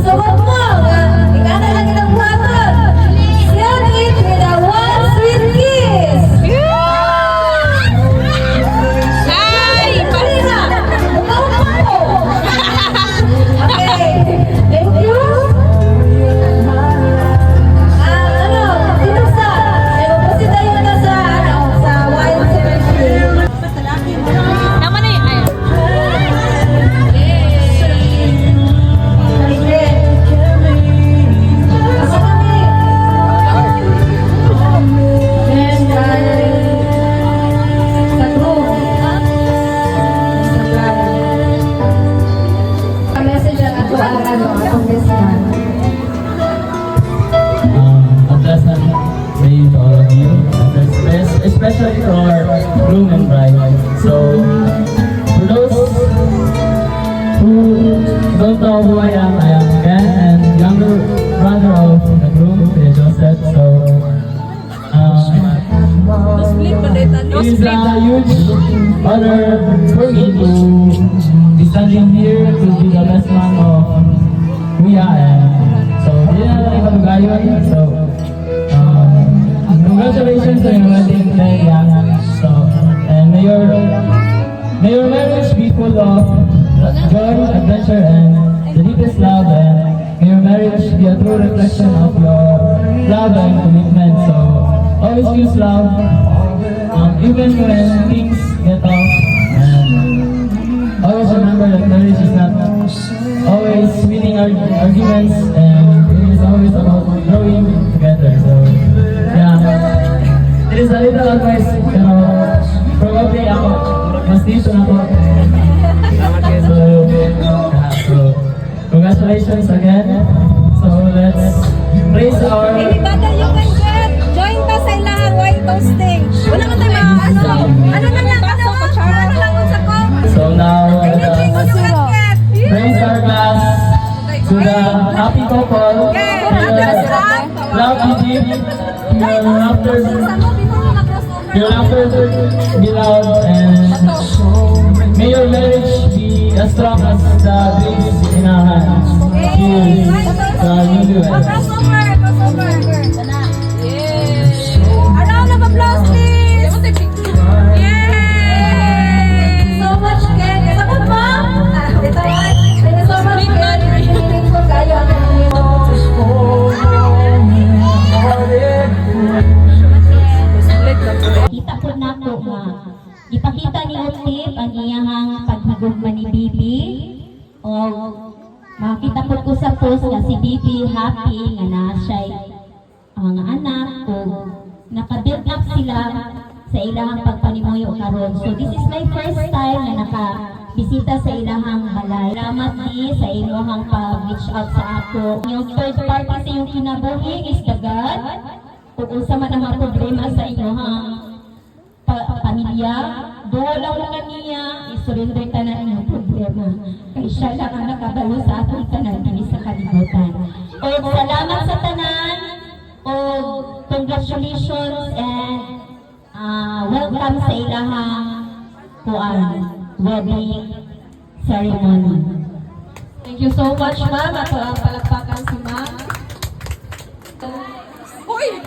Sabot mo! Ikaw na lang kitang buhaton! Seal it with a one sweet kiss! Ay! Marina! Bukaw mo! Okay, thank you! Dito sa, pusin tayo na sa wild cemetery. Tama na yun. Ay. A pleasant day to all of you, especially to our groom and bride. So, for those who don't know who I am Ben, and younger brother of the groom, Joseph. So, it is a huge honor for me to be standing here to be the best man of Kuya. So, yun na lang ipatugayon. So, congratulations to your wedding day, Yang. So, and may your marriage be full of joy, adventure, and the deepest love. And may your marriage be a true reflection of your love and commitment. So, always use love, even when things get off. And always remember that marriage is not always winning arguments, and it is always about growing together. So, yeah, it is a little advice, probably ako, mas dito na ako. So, congratulations again. So, let's raise our... Anybody you can get, join ka sa ilahang wine toasting. Wala ka tayo mga ano na lang, ano lang sa ko. So now, Anything you can get. raise our glass to the happy couple. Love you deep. Your laughter be loud, and may your marriage be as strong as the drinks in our hands. Cheers. Sa newlyweds. Crossover. A round of applause, please. Yay! So much, Ken. Sabot mo? Ito yan. Thank you so much, Ken. Thankful kayo. Kita po na po nga. Ipakita ni Otip ang iyahang paghigugma ni Bibi. O makita po ko sa post nga si Bibi happy nga na siya'y mga anak o naka-build up sila sa ilahang pagpanimuyo karon. So this is my first time na nakabisita sa ilahang balay. Salamat ni sa inyong pag-reach out sa ako. Yung third party sa iyong kinabuhi is the God. Kung unsa man ang mga problema sa inyong pamilya, duwa lang lang niya, isurrender ka na inyong problema. Kaya siya lang ang nakabalo sa atong tanan din sa kalibutan. O salamat sa tanan, o congratulations and welcome sa ilahang wedding ceremony. Thank you so much, ma'am. Ato ang palakpakan si ma'am. Hoy!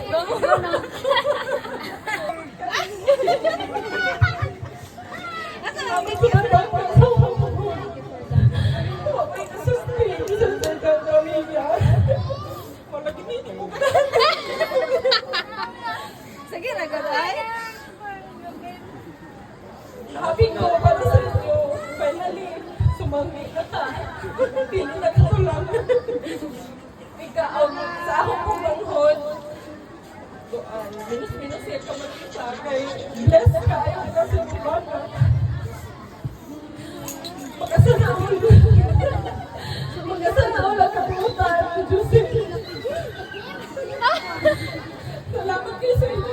Sige na, gaday. Happy ko para sa inyo. Finally, sumangli ka ta. Pili na ka ko lang. Ikaw, sa akong pumanghod. Minus-minus yan ka magkita. Kay bless ka ayaw ka sa bata. Magkasanaol. Magkasanaol ang kaputan. Joseph. Salamat kayo sa inyo,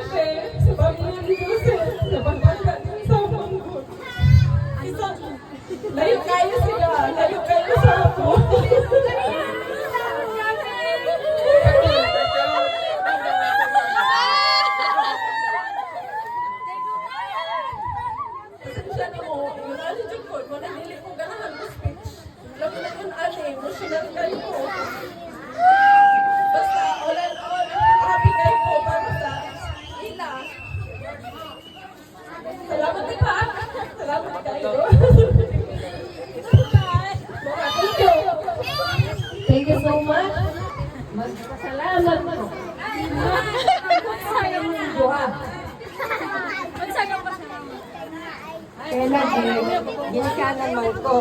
sa pamilya ni Joseph. Sa pagpagkat sa manghod. Layo kayo sila. Layo kayo sa ako. Pasensya na mo. Yung ano dyan ko, mo nalili ko ganahan mo speech. Alam mo na yun, emotional kayo. Thank you so much. Magpasalamat ko. Sayang ng buha. Kailan ginikanan mo ko.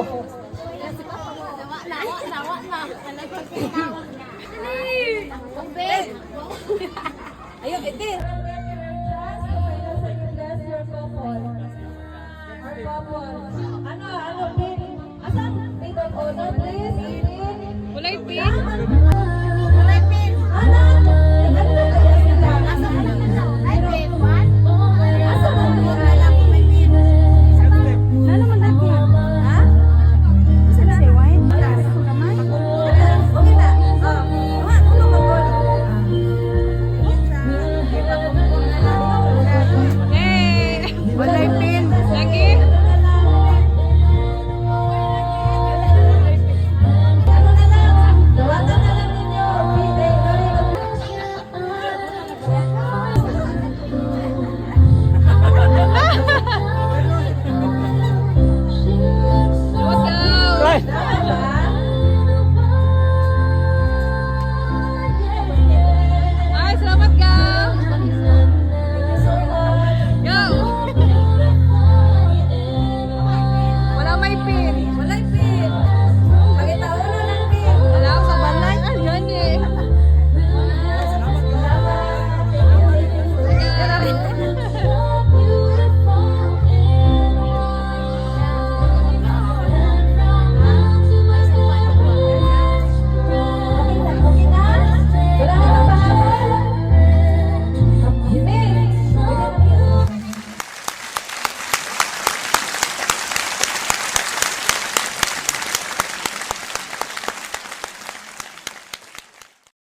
Ayun, Edir. Ano, babe? Asan? Take of honor, please.